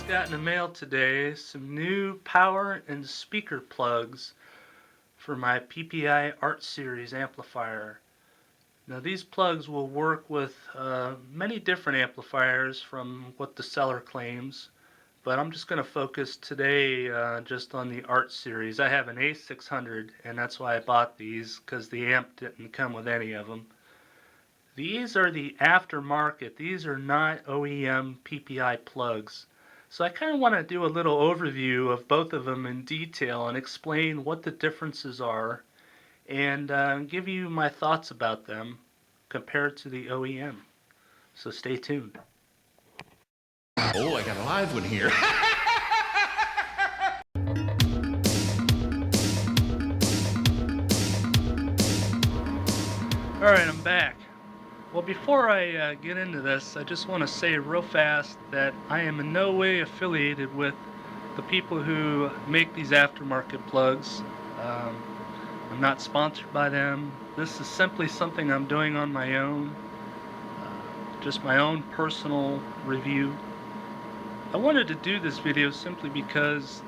just got in the mail today some new power and speaker plugs for my PPI Art Series amplifier. Now these plugs will work with many different amplifiers from what the seller claims, but I'm just going to focus today just on the Art Series. I have an A600 and that's why I bought these, because the amp didn't come with any of them. These are the aftermarket. These are not OEM PPI plugs. So I kind of want to do a little overview of both of them in detail and explain what the differences are and give you my thoughts about them compared to the OEM. So stay tuned. Oh, I got a live one here. Alright, I'm back. Well, before I get into this, I just want to say real fast that I am in no way affiliated with the people who make these aftermarket plugs. I'm not sponsored by them. This is simply something I'm doing on my own, just my own personal review. I wanted to do this video simply because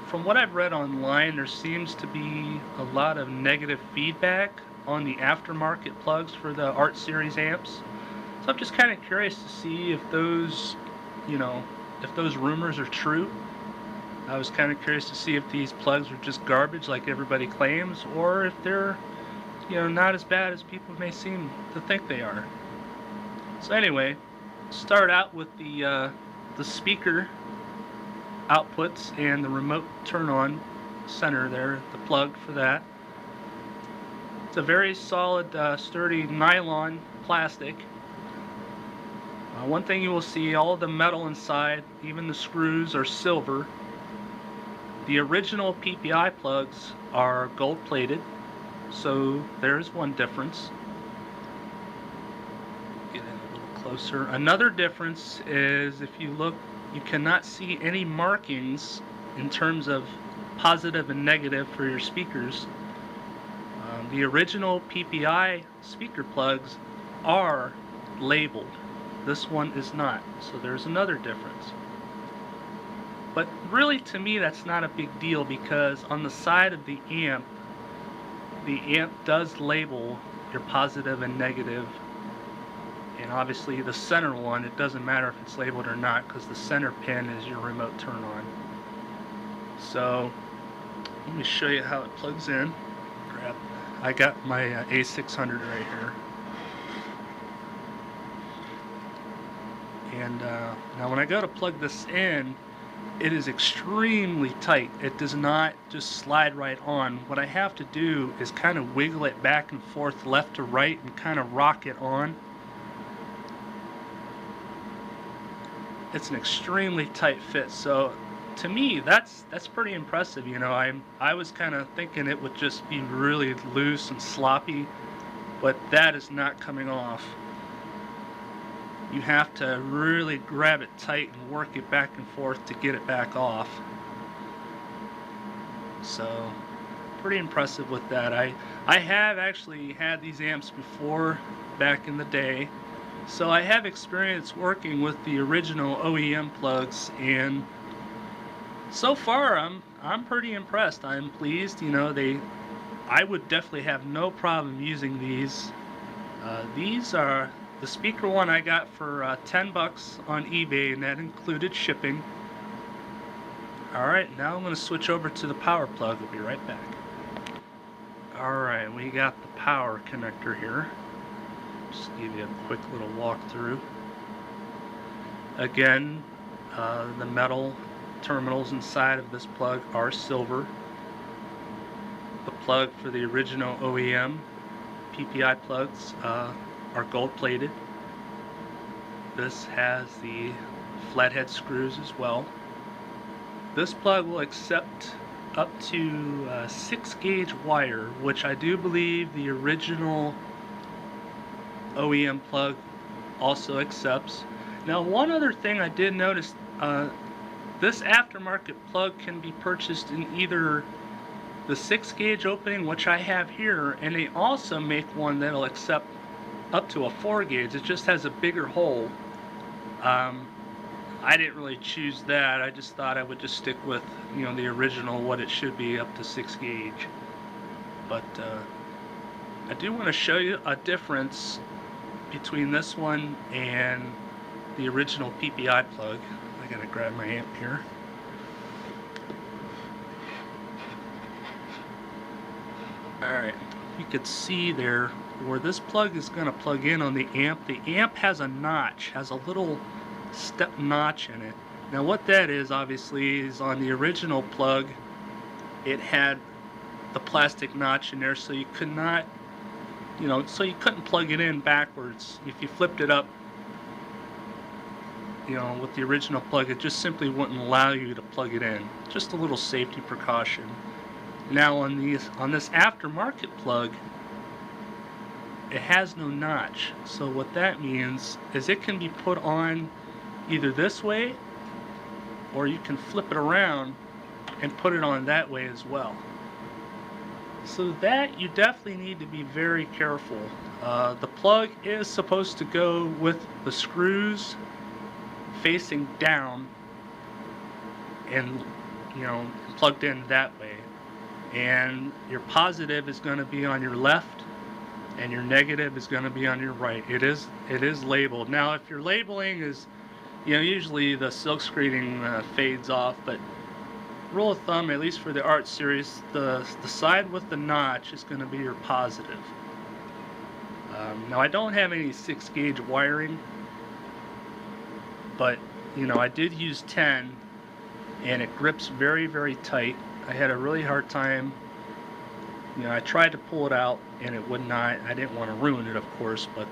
from what I've read online, there seems to be a lot of negative feedback on the aftermarket plugs for the Art Series amps. So I'm just kind of curious to see if those, if those rumors are true. I was kind of curious to see if these plugs are just garbage like everybody claims, or if they're, not as bad as people may seem to think they are. So anyway, start out with the speaker outputs and the remote turn-on center there, the plug for that. It's a very solid, sturdy nylon plastic. One thing you will see, all the metal inside, even the screws, are silver. The original PPI plugs are gold-plated, so there's one difference. Get in a little closer. Another difference is, if you look, you cannot see any markings in terms of positive and negative for your speakers. The original PPI speaker plugs are labeled. This one is not, so there's another difference. But really, to me, that's not a big deal, because on the side of the amp does label your positive and negative. And obviously the center one, it doesn't matter if it's labeled or not, because the center pin is your remote turn on. So let me show you how it plugs in. I got my A600 right here. And now when I go to plug this in, it is extremely tight. It does not just slide right on. What I have to do is kind of wiggle it back and forth, left to right, and kind of rock it on. It's an extremely tight fit. So to me, that's pretty impressive. I was kind of thinking it would just be really loose and sloppy, but that is not coming off. You have to really grab it tight and work it back and forth to get it back off. So pretty impressive with that. I have actually had these amps before, back in the day. So I have experience working with the original OEM plugs, and so far I'm pretty impressed. I'm pleased. I would definitely have no problem using these. These are the speaker one I got for 10 bucks on eBay, and that included shipping. Alright, now I'm going to switch over to the power plug. I'll be right back. Alright, we got the power connector here. Just give you a quick little walkthrough. Again, the metal terminals inside of this plug are silver. The plug for the original OEM PPI plugs are gold plated. This has the flathead screws as well. This plug will accept up to 6 gauge wire, which I do believe the original OEM plug also accepts. Now, one other thing I did notice, this aftermarket plug can be purchased in either the 6 gauge opening, which I have here, and they also make one that'll accept up to a 4 gauge. It just has a bigger hole. I didn't really choose that. I just thought I would just stick with, the original, what it should be, up to 6 gauge. But I do want to show you a difference between this one and the original PPI plug. I gotta grab my amp here. Alright, you could see there where this plug is going to plug in on the amp. The amp has a notch, has a little step notch in it. Now what that is, obviously, is on the original plug it had the plastic notch in there, so you could not, so you couldn't plug it in backwards. If you flipped it up, with the original plug, it just simply wouldn't allow you to plug it in. Just a little safety precaution. Now on this aftermarket plug, it has no notch. So what that means is it can be put on either this way, or you can flip it around and put it on that way as well. So that you definitely need to be very careful. The plug is supposed to go with the screws facing down and plugged in that way, and your positive is going to be on your left and your negative is going to be on your right. It is labeled. Now if your labeling is, usually the silk screening fades off, but rule of thumb, at least for the art series, the side with the notch is going to be your positive. Now I don't have any 6 gauge wiring, but I did use 10 and it grips very, very tight. I had a really hard time. I tried to pull it out and it would not. I didn't want to ruin it, of course, but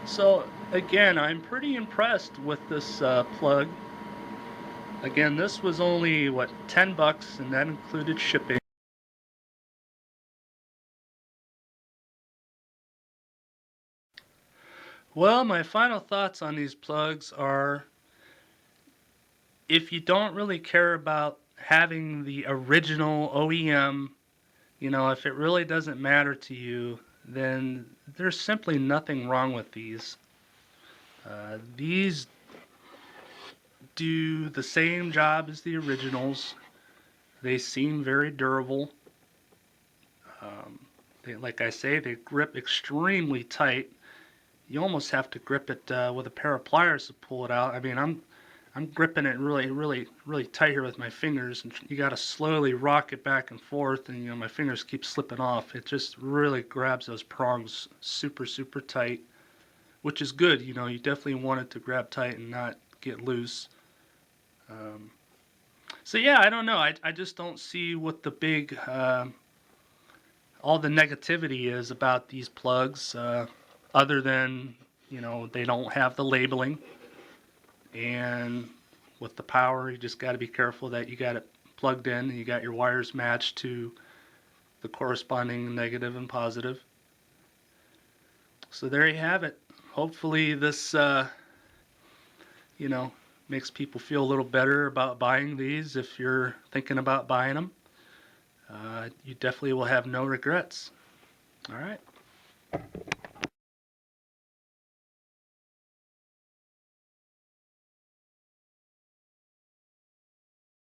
so again, I'm pretty impressed with this plug. Again, this was only what, $10, and that included shipping. Well, my final thoughts on these plugs are, if you don't really care about having the original OEM, if it really doesn't matter to you, then there's simply nothing wrong with these. These do the same job as the originals. They seem very durable. Like I say, they grip extremely tight. You almost have to grip it with a pair of pliers to pull it out. I mean, I'm gripping it really, really, really tight here with my fingers, and you got to slowly rock it back and forth, and my fingers keep slipping off. It just really grabs those prongs super, super tight, which is good. You definitely want it to grab tight and not get loose. So yeah, I don't know. I just don't see what the big all the negativity is about these plugs, other than they don't have the labeling, and with the power, you just got to be careful that you got it plugged in and you got your wires matched to the corresponding negative and positive. So there you have it. Hopefully this makes people feel a little better about buying these. If you're thinking about buying them, you definitely will have no regrets. All right.